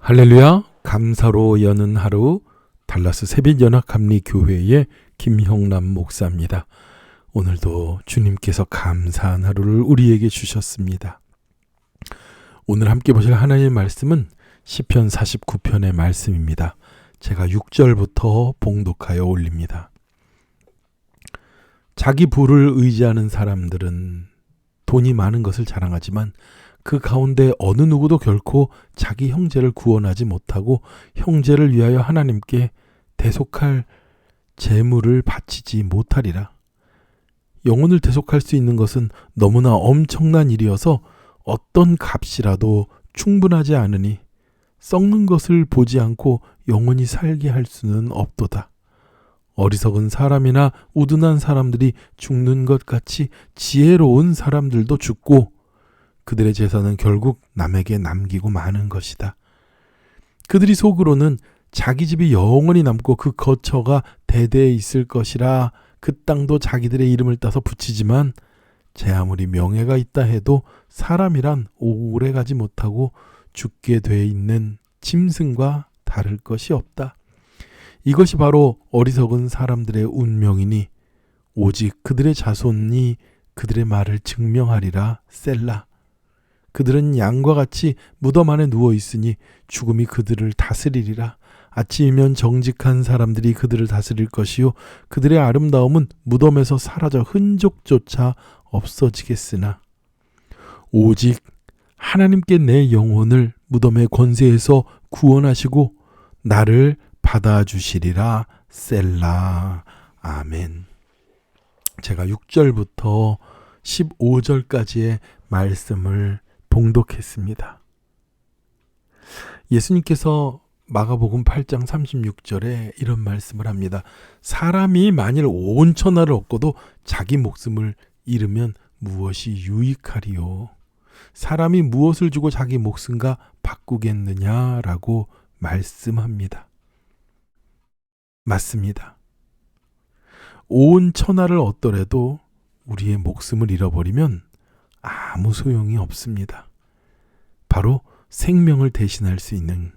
할렐루야, 감사로 여는 하루, 달라스 새빛연합감리교회의 김형남 목사입니다. 오늘도 주님께서 감사한 하루를 우리에게 주셨습니다. 오늘 함께 보실 하나님의 말씀은 시편 49편의 말씀입니다. 제가 6절부터 봉독하여 올립니다. 자기 부를 의지하는 사람들은 돈이 많은 것을 자랑하지만 그 가운데 어느 누구도 결코 자기 형제를 구원하지 못하고 형제를 위하여 하나님께 대속할 재물을 바치지 못하리라. 영혼을 대속할 수 있는 것은 너무나 엄청난 일이어서 어떤 값이라도 충분하지 않으니 썩는 것을 보지 않고 영원히 살게 할 수는 없도다. 어리석은 사람이나 우둔한 사람들이 죽는 것 같이 지혜로운 사람들도 죽고 그들의 재산은 결국 남에게 남기고 마는 것이다. 그들이 속으로는 자기 집이 영원히 남고 그 거처가 대대에 있을 것이라 그 땅도 자기들의 이름을 따서 붙이지만 제 아무리 명예가 있다 해도 사람이란 오래가지 못하고 죽게 돼 있는 짐승과 다를 것이 없다. 이것이 바로 어리석은 사람들의 운명이니 오직 그들의 자손이 그들의 말을 증명하리라. 셀라. 그들은 양과 같이 무덤 안에 누워 있으니 죽음이 그들을 다스리리라. 아침이면 정직한 사람들이 그들을 다스릴 것이요 그들의 아름다움은 무덤에서 사라져 흔적조차 없어지겠으나 오직 하나님께 내 영혼을 무덤의 권세에서 구원하시고 나를 받아주시리라. 셀라. 아멘. 제가 6절부터 15절까지의 말씀을 봉독했습니다. 예수님께서 마가복음 8장 36절에 이런 말씀을 합니다. 사람이 만일 온 천하를 얻고도 자기 목숨을 잃으면 무엇이 유익하리요? 사람이 무엇을 주고 자기 목숨과 바꾸겠느냐라고 말씀합니다. 맞습니다. 온 천하를 얻더라도 우리의 목숨을 잃어버리면 아무 소용이 없습니다. 바로 생명을 대신할 수 있는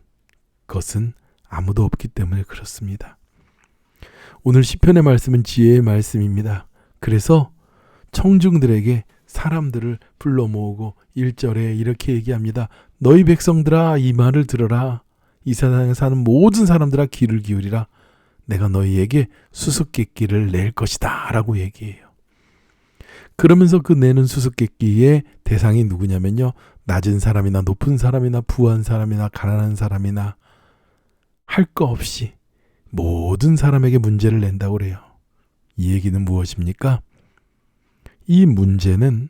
것은 아무도 없기 때문에 그렇습니다. 오늘 시편의 말씀은 지혜의 말씀입니다. 그래서 청중들에게 사람들을 불러 모으고 1절에 이렇게 얘기합니다. 너희 백성들아 이 말을 들어라. 이 세상에 사는 모든 사람들아 귀를 기울이라. 내가 너희에게 수수께끼를 낼 것이다 라고 얘기해요. 그러면서 그 내는 수수께끼의 대상이 누구냐면요. 낮은 사람이나 높은 사람이나 부한 사람이나 가난한 사람이나 할 거 없이 모든 사람에게 문제를 낸다고 그래요. 이 얘기는 무엇입니까? 이 문제는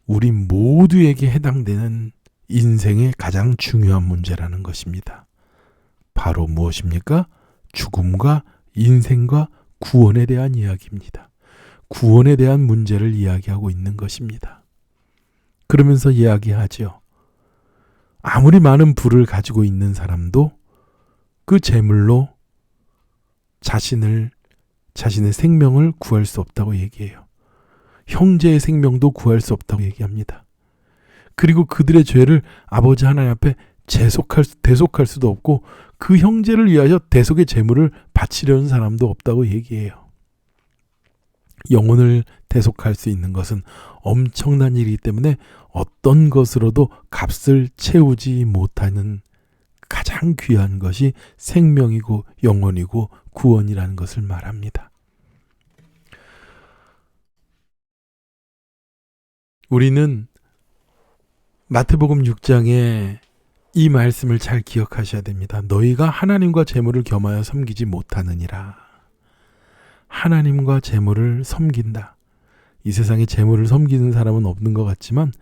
우리 모두에게 해당되는 인생의 가장 중요한 문제라는 것입니다. 바로 무엇입니까? 죽음과 인생과 구원에 대한 이야기입니다. 구원에 대한 문제를 이야기하고 있는 것입니다. 그러면서 이야기하죠. 아무리 많은 부를 가지고 있는 사람도 그 재물로 자신의 생명을 구할 수 없다고 얘기해요. 형제의 생명도 구할 수 없다고 얘기합니다. 그리고 그들의 죄를 아버지 하나님 앞에 대속할 수도 없고 그 형제를 위하여 대속의 재물을 바치려는 사람도 없다고 얘기해요. 영혼을 대속할 수 있는 것은 엄청난 일이기 때문에 어떤 것으로도 값을 채우지 못하는 가장 귀한 것이 생명이고 영혼이고 구원이라는 것을 말합니다. 우리는 마태복음 6장에 이 말씀을 잘 기억하셔야 됩니다. 너희가 하나님과 재물을 겸하여 섬기지 못하느니라. 하나님과 재물을 섬긴다. 이 세상에 재물을 섬기는 사람은 없는 것 같지만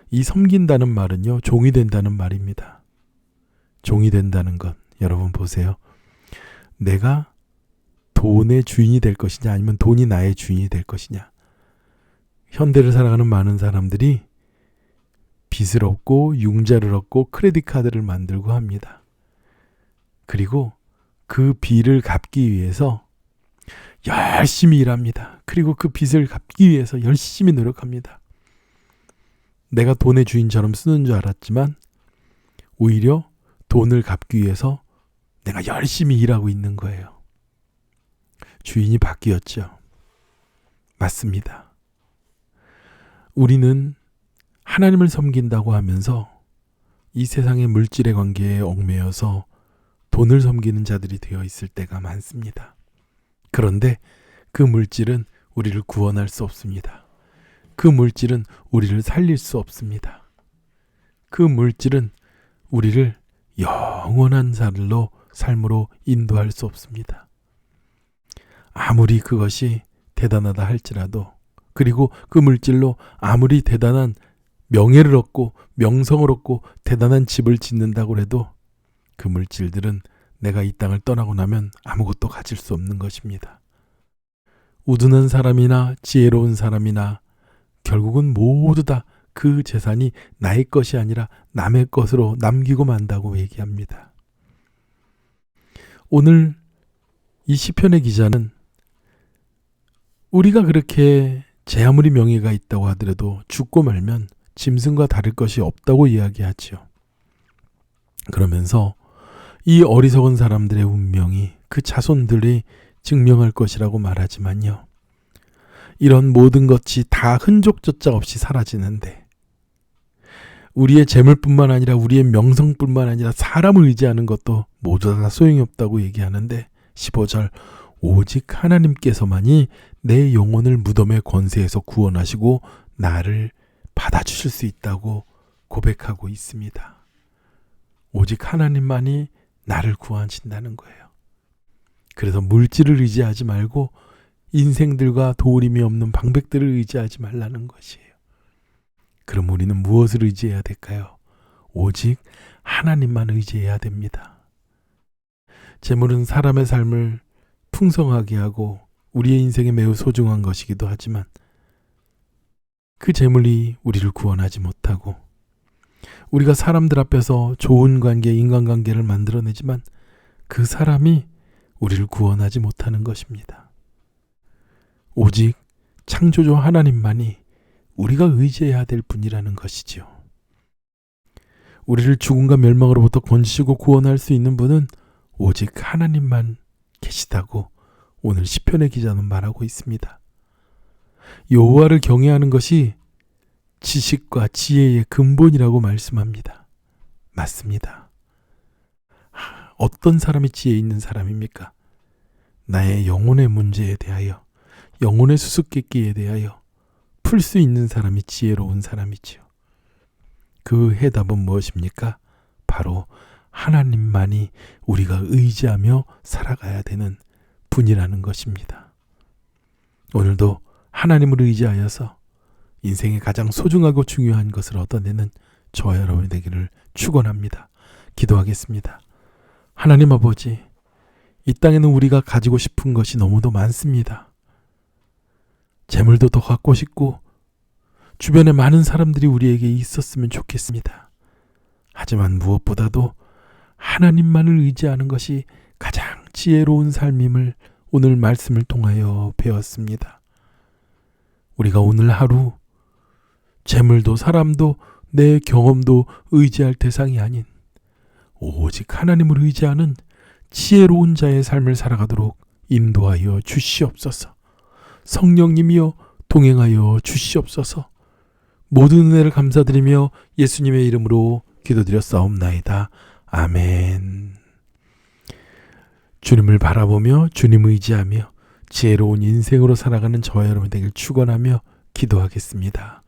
이 섬긴다는 말은요. 종이 된다는 말입니다. 종이 된다는 것. 여러분 보세요. 내가 돈의 주인이 될 것이냐 아니면 돈이 나의 주인이 될 것이냐. 현대를 살아가는 많은 사람들이 빚을 얻고 융자를 얻고 크레딧 카드를 만들고 합니다. 그리고 그 빚을 갚기 위해서 열심히 일합니다. 그리고 그 빚을 갚기 위해서 열심히 노력합니다. 내가 돈의 주인처럼 쓰는 줄 알았지만 오히려 돈을 갚기 위해서 내가 열심히 일하고 있는 거예요. 주인이 바뀌었죠. 맞습니다. 우리는 하나님을 섬긴다고 하면서 이 세상의 물질의 관계에 얽매여서 돈을 섬기는 자들이 되어 있을 때가 많습니다. 그런데 그 물질은 우리를 구원할 수 없습니다. 그 물질은 우리를 살릴 수 없습니다. 그 물질은 우리를 영원한 삶으로 인도할 수 없습니다. 아무리 그것이 대단하다 할지라도, 그리고 그 물질로 아무리 대단한 명예를 얻고 명성을 얻고 대단한 집을 짓는다고 해도 그 물질들은 내가 이 땅을 떠나고 나면 아무것도 가질 수 없는 것입니다. 우둔한 사람이나 지혜로운 사람이나 결국은 모두 다 그 재산이 나의 것이 아니라 남의 것으로 남기고 만다고 얘기합니다. 오늘 이 시편의 기자는 우리가 그렇게 제 아무리 명예가 있다고 하더라도 죽고 말면 짐승과 다를 것이 없다고 이야기하죠. 그러면서 이 어리석은 사람들의 운명이 그 자손들이 증명할 것이라고 말하지만요. 이런 모든 것이 다 흔적조차 없이 사라지는데 우리의 재물뿐만 아니라 우리의 명성뿐만 아니라 사람을 의지하는 것도 모두 다 소용이 없다고 얘기하는데 15절 오직 하나님께서만이 내 영혼을 무덤의 권세에서 구원하시고 나를 받아주실 수 있다고 고백하고 있습니다. 오직 하나님만이 나를 구하신다는 거예요. 그래서 물질을 의지하지 말고 인생들과 도우림이 없는 방백들을 의지하지 말라는 것이에요. 그럼 우리는 무엇을 의지해야 될까요? 오직 하나님만 의지해야 됩니다. 재물은 사람의 삶을 풍성하게 하고 우리의 인생에 매우 소중한 것이기도 하지만 그 재물이 우리를 구원하지 못하고 우리가 사람들 앞에서 좋은 관계, 인간관계를 만들어내지만 그 사람이 우리를 구원하지 못하는 것입니다. 오직 창조주 하나님만이 우리가 의지해야 될 분이라는 것이지요. 우리를 죽음과 멸망으로부터 건지시고 구원할 수 있는 분은 오직 하나님만 계시다고 오늘 시편의 기자는 말하고 있습니다. 여호와를 경외하는 것이 지식과 지혜의 근본이라고 말씀합니다. 맞습니다. 어떤 사람이 지혜 있는 사람입니까? 나의 영혼의 문제에 대하여, 영혼의 수수께끼에 대하여 풀 수 있는 사람이 지혜로운 사람이지요. 그 해답은 무엇입니까? 바로 하나님만이 우리가 의지하며 살아가야 되는 분이라는 것입니다. 오늘도 하나님을 의지하여서 인생의 가장 소중하고 중요한 것을 얻어내는 저와 여러분이 되기를 축원합니다. 기도하겠습니다. 하나님 아버지, 이 땅에는 우리가 가지고 싶은 것이 너무도 많습니다. 재물도 더 갖고 싶고 주변에 많은 사람들이 우리에게 있었으면 좋겠습니다. 하지만 무엇보다도 하나님만을 의지하는 것이 가장 지혜로운 삶임을 오늘 말씀을 통하여 배웠습니다. 우리가 오늘 하루 재물도 사람도 내 경험도 의지할 대상이 아닌 오직 하나님을 의지하는 지혜로운 자의 삶을 살아가도록 인도하여 주시옵소서. 성령님이여 동행하여 주시옵소서. 모든 은혜를 감사드리며 예수님의 이름으로 기도드렸사옵나이다. 아멘. 주님을 바라보며 주님 의지하며 지혜로운 인생으로 살아가는 저와 여러분 되길 축원하며 기도하겠습니다.